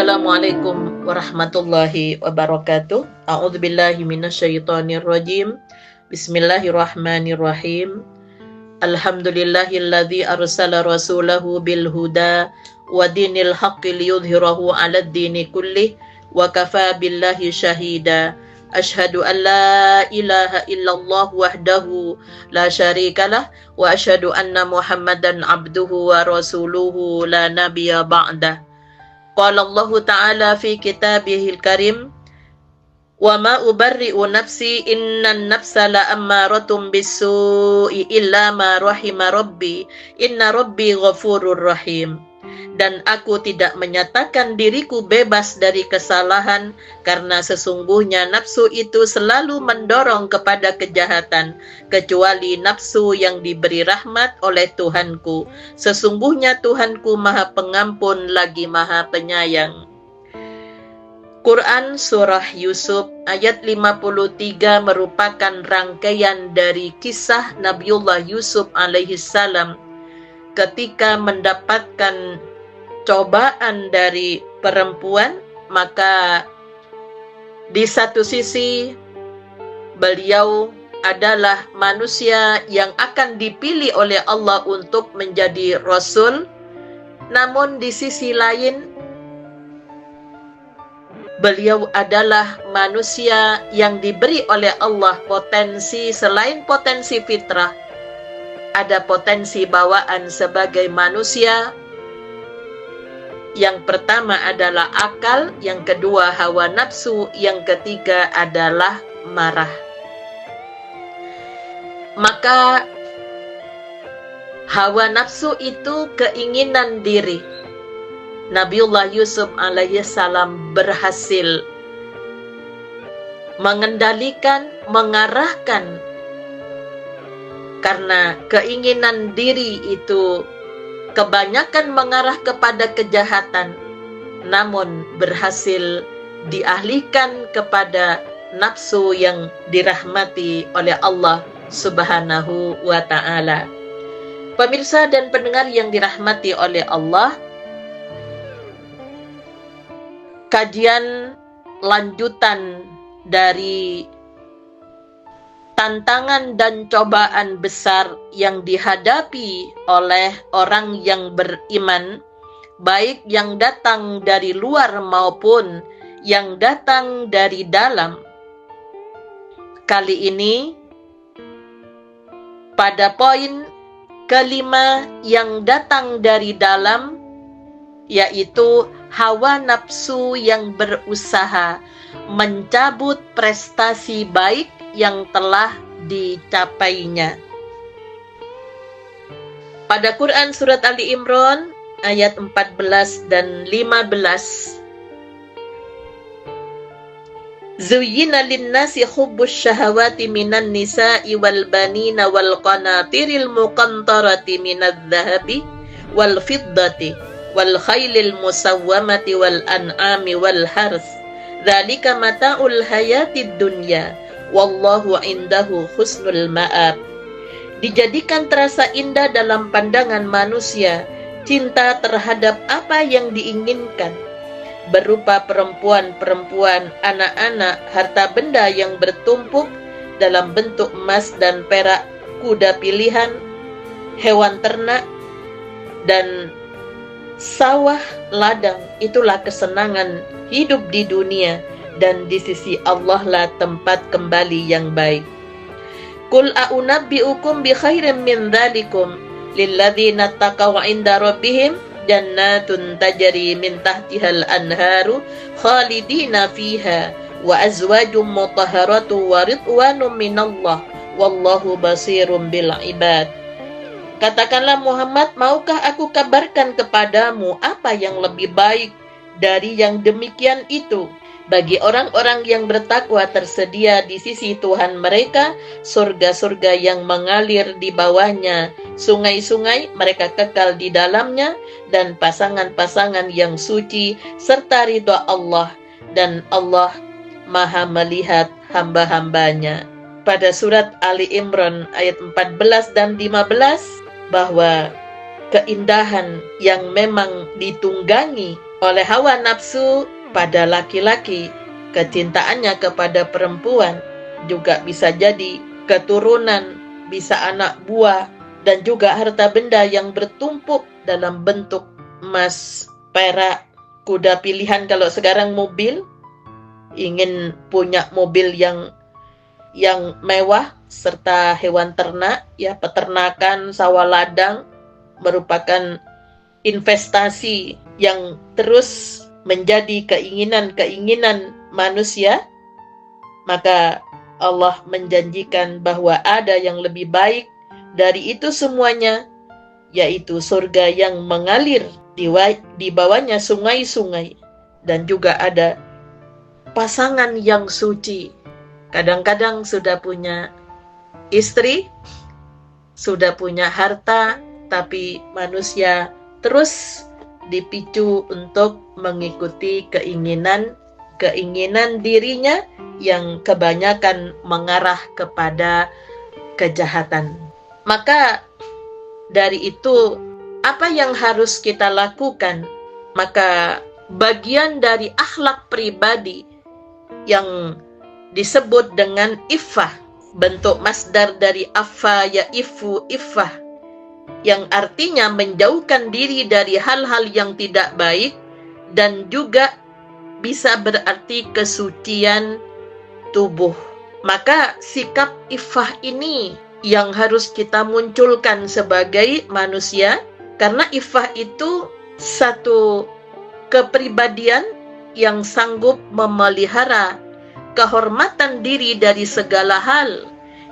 Assalamualaikum warahmatullahi wabarakatuh. A'udzubillahi minasyaitonirrajim. Bismillahirrahmanirrahim. Alhamdulillahilladzi arsala rasulahu bil huda wa dinil haqqi liyudhhirahu 'alad dini kullih wa kafa billahi syahida. Asyhadu an la ilaha illallah wahdahu la syarikalah wa asyhadu anna Muhammadan abduhu wa rasuluhu la nabiyya ba'dah. Qala Allah Ta'ala fi kitabihil karim wa ma ubarri'u nafsi innan nafsa la ammaratum bisu'i illa ma rahima rabbi inna rabbi ghafurur rahim. Dan aku tidak menyatakan diriku bebas dari kesalahan, karena sesungguhnya nafsu itu selalu mendorong kepada kejahatan, kecuali nafsu yang diberi rahmat oleh Tuhanku. Sesungguhnya Tuhanku Maha Pengampun lagi Maha Penyayang. Quran Surah Yusuf ayat 53 merupakan rangkaian dari kisah Nabiullah Yusuf alaihissalam ketika mendapatkan cobaan dari perempuan. Maka di satu sisi beliau adalah manusia yang akan dipilih oleh Allah untuk menjadi rasul, namun di sisi lain beliau adalah manusia yang diberi oleh Allah potensi selain potensi fitrah. Ada potensi bawaan sebagai manusia. Yang pertama adalah akal, yang kedua hawa nafsu, yang ketiga adalah marah. Maka hawa nafsu itu keinginan diri. Nabiullah Yusuf alaihissalam berhasil mengendalikan, mengarahkan, karena keinginan diri itu kebanyakan mengarah kepada kejahatan, namun berhasil dialihkan kepada nafsu yang dirahmati oleh Allah Subhanahu wa Ta'ala. Pemirsa dan pendengar yang dirahmati oleh Allah, kajian lanjutan dari tantangan dan cobaan besar yang dihadapi oleh orang yang beriman, baik yang datang dari luar maupun yang datang dari dalam. Kali ini pada poin kelima yang datang dari dalam, yaitu hawa nafsu yang berusaha mencabut prestasi baik yang telah dicapainya. Pada Quran Surat Ali Imran ayat 14 dan 15, Zuyyina linnasi hubbus syahawati minan nisa'i wal banina wal qanatiril muqantarati minadh dhahabi wal fiddati wal khailil musawwamati wal an'ami wal hars. Dzalika mata'ul hayatid dunya wallahu indahu husnul ma'ab. Dijadikan terasa indah dalam pandangan manusia cinta terhadap apa yang diinginkan, berupa perempuan-perempuan, anak-anak, harta benda yang bertumpuk dalam bentuk emas dan perak, kuda pilihan, hewan ternak, dan sawah ladang. Itulah kesenangan hidup di dunia, dan di sisi Allah lah tempat kembali yang baik. Qul a'unabbi'ukum bi khairin min dzalikum lilladzina taqaw 'inda rabbihim jannatun tajri min tahtihal anharu khalidina fiha wa azwajum mutahharatu wa ridwanum minallah wallahu basirum bil ibad. Katakanlah Muhammad, maukah aku kabarkan kepadamu apa yang lebih baik dari yang demikian itu? Bagi orang-orang yang bertakwa tersedia di sisi Tuhan mereka surga-surga yang mengalir di bawahnya, sungai-sungai mereka kekal di dalamnya, dan pasangan-pasangan yang suci serta ridha Allah, dan Allah Maha melihat hamba-hambanya. Pada surat Ali Imran ayat 14 dan 15 bahwa keindahan yang memang ditunggangi oleh hawa nafsu pada laki-laki, kecintaannya kepada perempuan, juga bisa jadi keturunan, bisa anak buah, dan juga harta benda yang bertumpuk dalam bentuk emas, perak, kuda pilihan. Kalau sekarang mobil, ingin punya mobil yang mewah, serta hewan ternak, ya, peternakan, sawah ladang merupakan investasi yang terus menjadi keinginan-keinginan manusia. Maka Allah menjanjikan bahwa ada yang lebih baik dari itu semuanya, yaitu surga yang mengalir di bawahnya sungai-sungai, dan juga ada pasangan yang suci. Kadang-kadang sudah punya istri, sudah punya harta, tapi manusia terus dipicu untuk mengikuti keinginan dirinya yang kebanyakan mengarah kepada kejahatan. Maka dari itu, apa yang harus kita lakukan? Maka bagian dari akhlak pribadi yang disebut dengan iffah, bentuk masdar dari affa yaifu iffah, yang artinya menjauhkan diri dari hal-hal yang tidak baik, dan juga bisa berarti kesucian tubuh. Maka sikap iffah ini yang harus kita munculkan sebagai manusia, karena iffah itu satu kepribadian yang sanggup memelihara kehormatan diri dari segala hal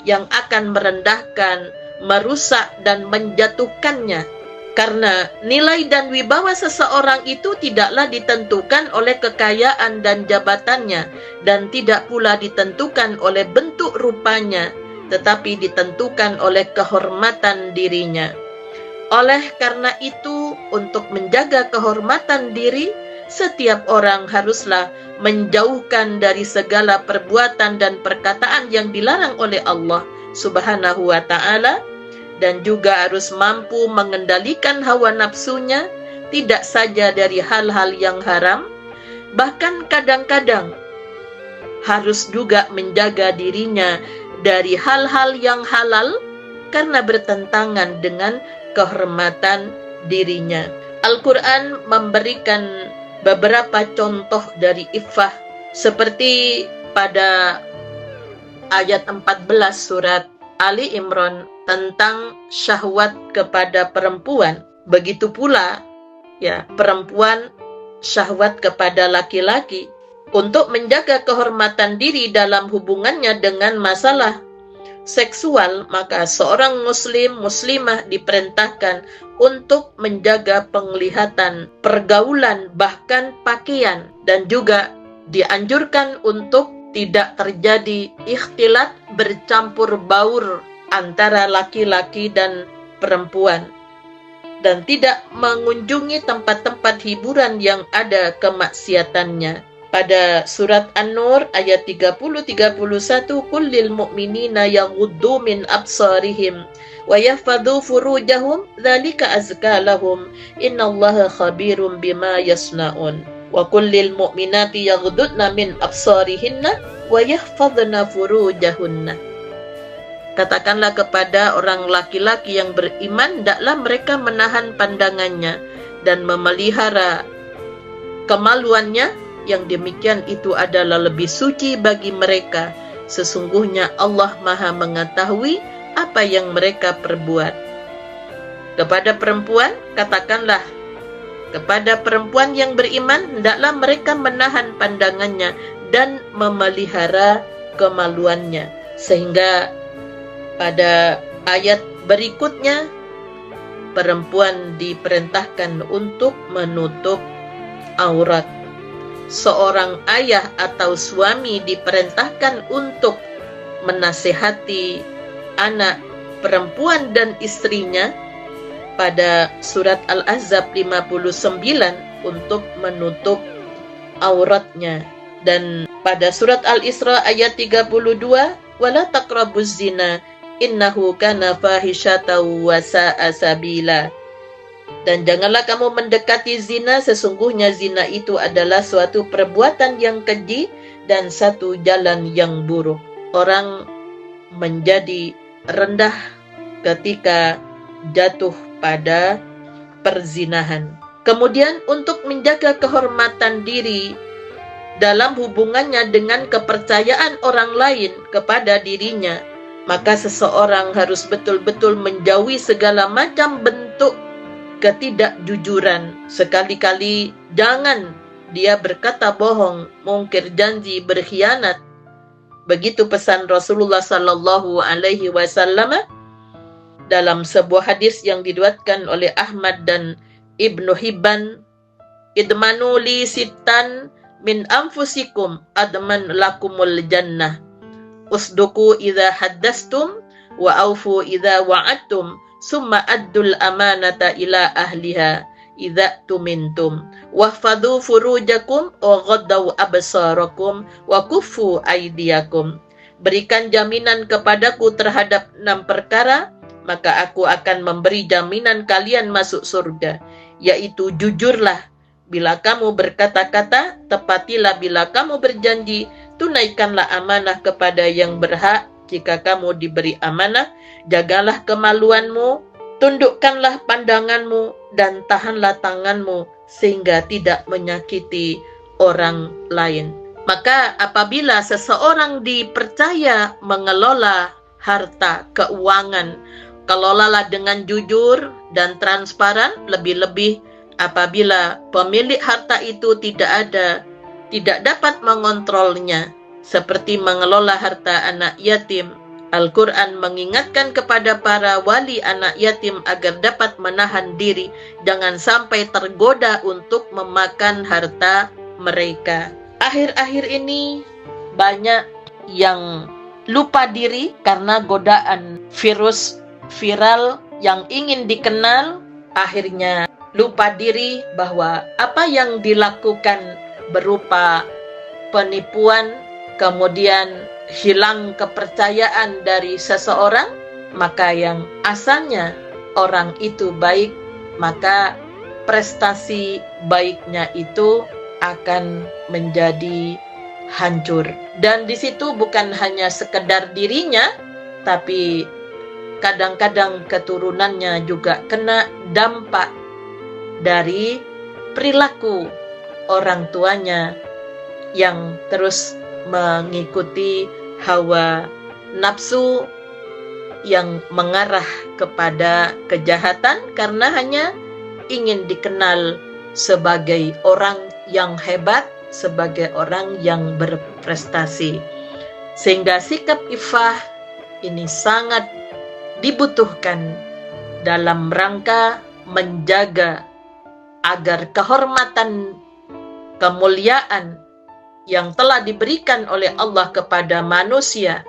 yang akan merendahkan, merusak, dan menjatuhkannya. Karena nilai dan wibawa seseorang itu tidaklah ditentukan oleh kekayaan dan jabatannya, dan tidak pula ditentukan oleh bentuk rupanya, tetapi ditentukan oleh kehormatan dirinya. Oleh karena itu, untuk menjaga kehormatan diri, setiap orang haruslah menjauhkan dari segala perbuatan dan perkataan yang dilarang oleh Allah Subhanahu wa ta'ala, dan juga harus mampu mengendalikan hawa nafsunya, tidak saja dari hal-hal yang haram, bahkan kadang-kadang harus juga menjaga dirinya dari hal-hal yang halal, karena bertentangan dengan kehormatan dirinya. Al-Quran memberikan beberapa contoh dari iffah, seperti pada ayat 14 surat Ali Imran tentang syahwat kepada perempuan. Begitu pula ya, perempuan syahwat kepada laki-laki. Untuk menjaga kehormatan diri dalam hubungannya dengan masalah seksual, maka seorang muslim, muslimah diperintahkan untuk menjaga penglihatan, pergaulan, bahkan pakaian, dan juga dianjurkan untuk tidak terjadi ikhtilat, bercampur baur antara laki-laki dan perempuan, dan tidak mengunjungi tempat-tempat hiburan yang ada kemaksiatannya. Pada surat An-Nur ayat 30-31, "Qul lil mu'minina yaghuddu min absarihim wa yahfadhu furujahum dzalika azka lahum innallaha khabirum bima yasnaun wa qul lil mu'minati yaghuddna min absarihinna wa yahfadhna furujahunna." Katakanlah kepada orang laki-laki yang beriman, hendaklah mereka menahan pandangannya dan memelihara kemaluannya, yang demikian itu adalah lebih suci bagi mereka. Sesungguhnya Allah Maha mengetahui apa yang mereka perbuat. Kepada perempuan, katakanlah kepada perempuan yang beriman, hendaklah mereka menahan pandangannya dan memelihara kemaluannya. Sehingga pada ayat berikutnya, perempuan diperintahkan untuk menutup aurat. Seorang ayah atau suami diperintahkan untuk menasihati anak perempuan dan istrinya pada surat Al-Ahzab 59 untuk menutup auratnya. Dan pada surat Al-Isra ayat 32, "Wala taqrabuz zina innahu kana fahisyatan wa sa'a sabila." Dan janganlah kamu mendekati zina, sesungguhnya zina itu adalah suatu perbuatan yang keji dan satu jalan yang buruk. Orang menjadi rendah ketika jatuh pada perzinahan. Kemudian untuk menjaga kehormatan diri dalam hubungannya dengan kepercayaan orang lain kepada dirinya, maka seseorang harus betul-betul menjauhi segala macam bentuk ketidakjujuran. Sekali-kali jangan dia berkata bohong, mungkir janji, berkhianat. Begitu pesan Rasulullah sallallahu alaihi wasallam dalam sebuah hadis yang diriwayatkan oleh Ahmad dan Ibnu Hibban, idmanu li sittan min anfusikum adman lakumul jannah, usduku idza haddastum wa aufu idza wa'adtum, summa addul amanata ila ahliha idza tumintum, wahfadhu furujakum wa ghaddaw absarakum wa kuffu aydiyakum. Berikan jaminan kepadaku terhadap 6 perkara, maka aku akan memberi jaminan kalian masuk surga, yaitu jujurlah bila kamu berkata-kata, tepatilah bila kamu berjanji, tunaikanlah amanah kepada yang berhak jika kamu diberi amanah, jagalah kemaluanmu, tundukkanlah pandanganmu, dan tahanlah tanganmu sehingga tidak menyakiti orang lain. Maka apabila seseorang dipercaya mengelola harta keuangan, kelolalah dengan jujur dan transparan, lebih-lebih apabila pemilik harta itu tidak dapat mengontrolnya, seperti mengelola harta anak yatim. Al-Quran mengingatkan kepada para wali anak yatim agar dapat menahan diri, jangan sampai tergoda untuk memakan harta mereka. Akhir-akhir ini banyak yang lupa diri karena godaan virus viral yang ingin dikenal, akhirnya lupa diri bahwa apa yang dilakukan berupa penipuan, kemudian hilang kepercayaan dari seseorang, maka yang asalnya orang itu baik, maka prestasi baiknya itu akan menjadi hancur. Dan di situ bukan hanya sekedar dirinya, tapi kadang-kadang keturunannya juga kena dampak dari perilaku orang tuanya yang terus mengikuti hawa nafsu yang mengarah kepada kejahatan karena hanya ingin dikenal sebagai orang yang hebat, sebagai orang yang berprestasi. Sehingga sikap iffah ini sangat dibutuhkan dalam rangka menjaga agar kehormatan, kemuliaan yang telah diberikan oleh Allah kepada manusia.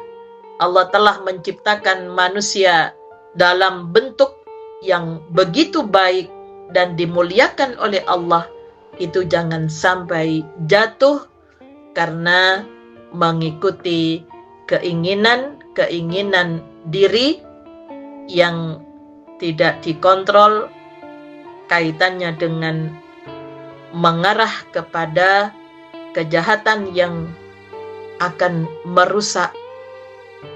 Allah telah menciptakan manusia dalam bentuk yang begitu baik dan dimuliakan oleh Allah, itu jangan sampai jatuh karena mengikuti keinginan diri yang tidak dikontrol, kaitannya dengan mengarah kepada kejahatan yang akan merusak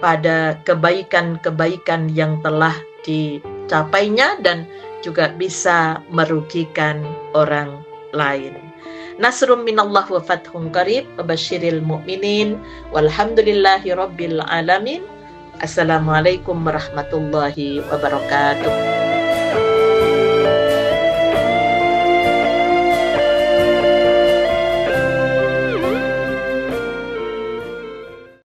pada kebaikan-kebaikan yang telah dicapainya dan juga bisa merugikan orang lain. Nasrum minallah wa fathun qarib wa basyiril mu'minin walhamdulillahi rabbil alamin. Assalamualaikum warahmatullahi wabarakatuh.